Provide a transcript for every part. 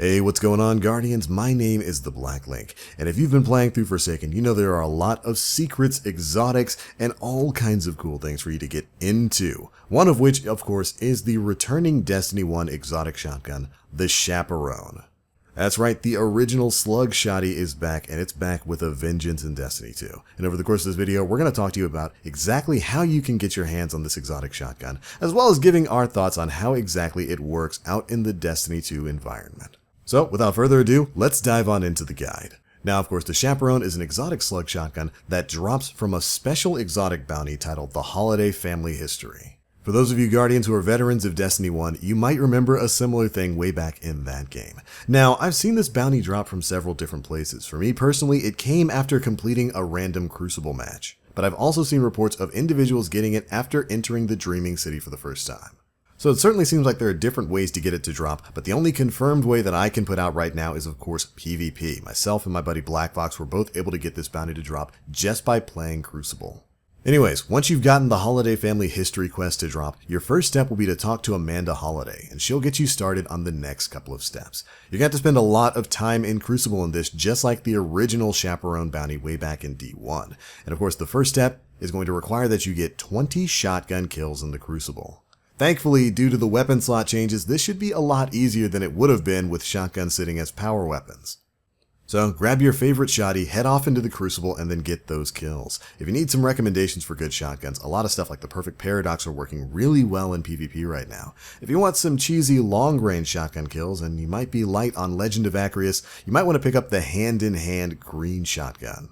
Hey, what's going on, Guardians? My name is the Black Link, and if you've been playing through Forsaken, you know there are a lot of secrets, exotics, and all kinds of cool things for you to get into. One of which, of course, is the returning Destiny 1 exotic shotgun, the Chaperone. That's right, the original slug shotty is back, and it's back with a vengeance in Destiny 2. And over the course of this video, we're going to talk to you about exactly how you can get your hands on this exotic shotgun, as well as giving our thoughts on how exactly it works out in the Destiny 2 environment. So, without further ado, let's dive on into the guide. Now, of course, the Chaperone is an exotic slug shotgun that drops from a special exotic bounty titled the Holliday Family History. For those of you Guardians who are veterans of Destiny 1, you might remember a similar thing way back in that game. Now, I've seen this bounty drop from several different places. For me personally, it came after completing a random Crucible match. But I've also seen reports of individuals getting it after entering the Dreaming City for the first time. So it certainly seems like there are different ways to get it to drop, but the only confirmed way that I can put out right now is, of course, PvP. Myself and my buddy Black Fox were both able to get this bounty to drop just by playing Crucible. Anyways, once you've gotten the Holliday Family History quest to drop, your first step will be to talk to Amanda Holliday, and she'll get you started on the next couple of steps. You're going to have to spend a lot of time in Crucible in this, just like the original Chaperone bounty way back in D1. And of course, the first step is going to require that you get 20 shotgun kills in the Crucible. Thankfully, due to the weapon slot changes, this should be a lot easier than it would have been with shotguns sitting as power weapons. So grab your favorite shotty, head off into the Crucible, and then get those kills. If you need some recommendations for good shotguns, a lot of stuff like the Perfect Paradox are working really well in PvP right now. If you want some cheesy long-range shotgun kills, and you might be light on Legend of Acreus, you might want to pick up the hand-in-hand green shotgun.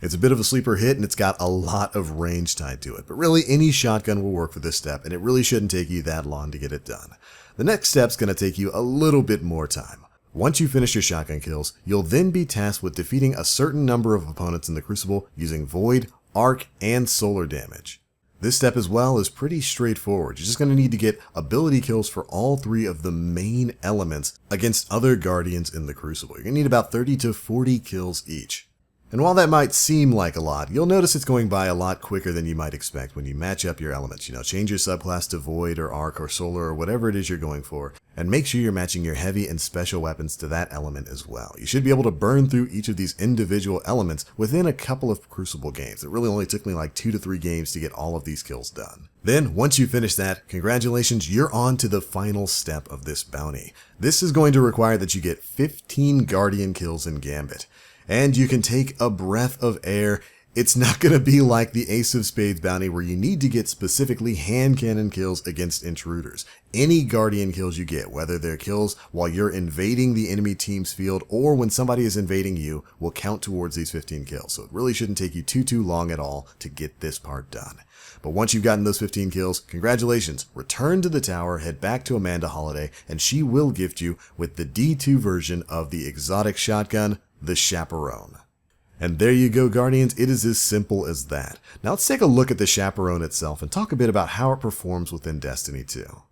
It's a bit of a sleeper hit, and it's got a lot of range tied to it, but really any shotgun will work for this step, and it really shouldn't take you that long to get it done. The next step's going to take you a little bit more time. Once you finish your shotgun kills, you'll then be tasked with defeating a certain number of opponents in the Crucible using Void, Arc, and Solar damage. This step as well is pretty straightforward. You're just going to need to get ability kills for all three of the main elements against other Guardians in the Crucible. You're going to need about 30 to 40 kills each. And while that might seem like a lot, you'll notice it's going by a lot quicker than you might expect when you match up your elements. Change your subclass to Void or Arc or Solar or whatever it is you're going for, and make sure you're matching your heavy and special weapons to that element as well. You should be able to burn through each of these individual elements within a couple of Crucible games. It really only took me like 2 to 3 games to get all of these kills done. Then, once you finish that, congratulations, you're on to the final step of this bounty. This is going to require that you get 15 Guardian kills in Gambit. And you can take a breath of air. It's not going to be like the Ace of Spades bounty where you need to get specifically hand cannon kills against intruders. Any Guardian kills you get, whether they're kills while you're invading the enemy team's field or when somebody is invading you, will count towards these 15 kills. So it really shouldn't take you too long at all to get this part done. But once you've gotten those 15 kills, congratulations, return to the tower, head back to Amanda Holliday, and she will gift you with the D2 version of the exotic shotgun, the Chaperone. And there you go, Guardians, it is as simple as that. Now let's take a look at the Chaperone itself and talk a bit about how it performs within Destiny 2.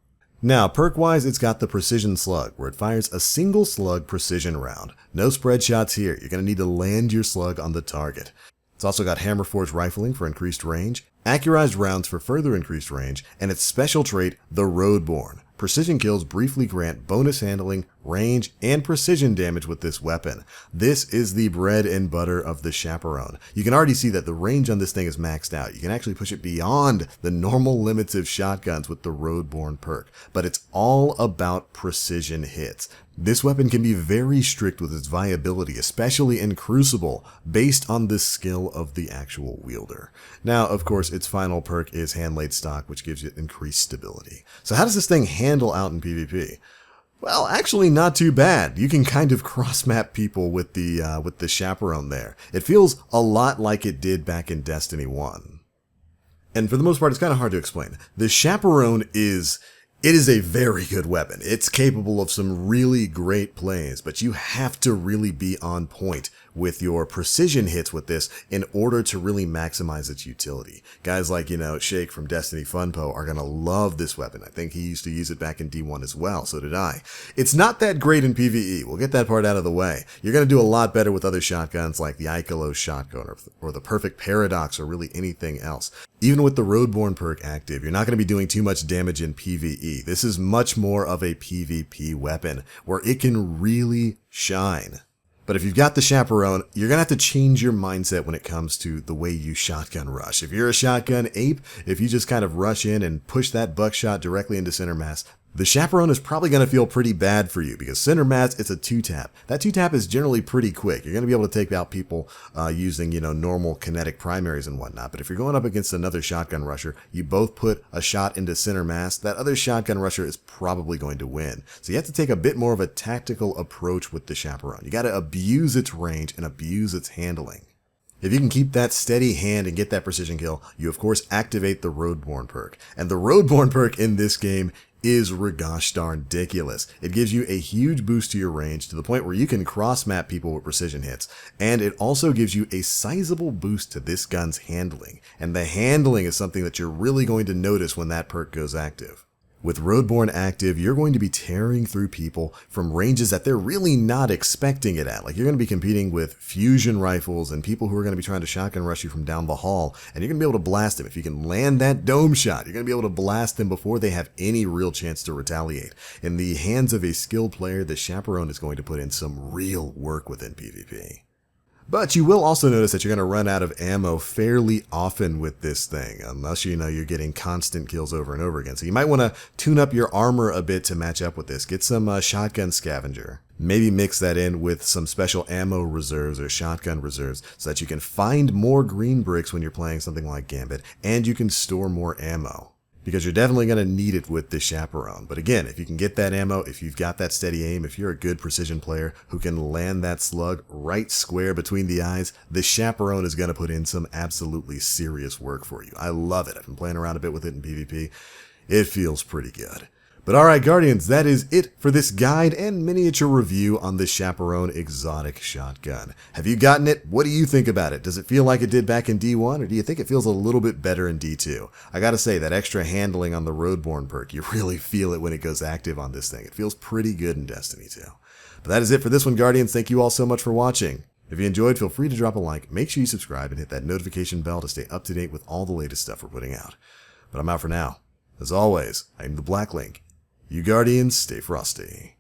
Now, perk-wise, it's got the Precision Slug, where it fires a single slug precision round. No spread shots here, you're going to need to land your slug on the target. It's also got Hammerforge rifling for increased range, accurized rounds for further increased range, and its special trait, the Roadborne. Precision kills briefly grant bonus handling, range, and precision damage with this weapon. This is the bread and butter of the Chaperone. You can already see that the range on this thing is maxed out. You can actually push it beyond the normal limits of shotguns with the Roadborne perk, but it's all about precision hits. This weapon can be very strict with its viability, especially in Crucible, based on the skill of the actual wielder. Now, of course, its final perk is Handlaid Stock, which gives it increased stability. So how does this thing handle out in PvP? Well, actually not too bad. You can kind of cross-map people with the Chaperone there. It feels a lot like it did back in Destiny 1. And for the most part, it's kind of hard to explain. The Chaperone is a very good weapon. It's capable of some really great plays, but you have to really be on point with your precision hits with this in order to really maximize its utility. Guys like, Shake from Destiny Funpo are going to love this weapon. I think he used to use it back in D1 as well, so did I. It's not that great in PvE. We'll get that part out of the way. You're going to do a lot better with other shotguns like the Icolo shotgun or the Perfect Paradox or really anything else. Even with the Roadborne perk active, you're not going to be doing too much damage in PvE. This is much more of a PvP weapon where it can really shine. But if you've got the Chaperone, you're going to have to change your mindset when it comes to the way you shotgun rush. If you're a shotgun ape, if you just kind of rush in and push that buckshot directly into center mass, the Chaperone is probably going to feel pretty bad for you because center mass, it's a 2-tap. That 2-tap is generally pretty quick. You're going to be able to take out people using, normal kinetic primaries and whatnot. But if you're going up against another shotgun rusher, you both put a shot into center mass, that other shotgun rusher is probably going to win. So you have to take a bit more of a tactical approach with the Chaperone. You got to abuse its range and abuse its handling. If you can keep that steady hand and get that precision kill, you of course activate the Roadborne perk. And the Roadborne perk in this game is gosh darn ridiculous. It gives you a huge boost to your range to the point where you can cross-map people with precision hits. And it also gives you a sizable boost to this gun's handling. And the handling is something that you're really going to notice when that perk goes active. With Roadborne active, you're going to be tearing through people from ranges that they're really not expecting it at. Like you're going to be competing with fusion rifles and people who are going to be trying to shotgun rush you from down the hall, and you're going to be able to blast them. If you can land that dome shot, you're going to be able to blast them before they have any real chance to retaliate. In the hands of a skilled player, the Chaperone is going to put in some real work within PvP. But you will also notice that you're going to run out of ammo fairly often with this thing, unless you're getting constant kills over and over again. So you might want to tune up your armor a bit to match up with this. Get some shotgun scavenger. Maybe mix that in with some special ammo reserves or shotgun reserves so that you can find more green bricks when you're playing something like Gambit, and you can store more ammo. Because you're definitely going to need it with this Chaperone. But again, if you can get that ammo, if you've got that steady aim, if you're a good precision player who can land that slug right square between the eyes, the Chaperone is going to put in some absolutely serious work for you. I love it. I've been playing around a bit with it in PvP. It feels pretty good. But alright Guardians, that is it for this guide and miniature review on the Chaperone exotic shotgun. Have you gotten it? What do you think about it? Does it feel like it did back in D1, or do you think it feels a little bit better in D2? I gotta say, that extra handling on the Roadborne perk, you really feel it when it goes active on this thing. It feels pretty good in Destiny 2. But that is it for this one, Guardians. Thank you all so much for watching. If you enjoyed, feel free to drop a like, make sure you subscribe, and hit that notification bell to stay up to date with all the latest stuff we're putting out. But I'm out for now. As always, I'm the Black Link. You Guardians, stay frosty.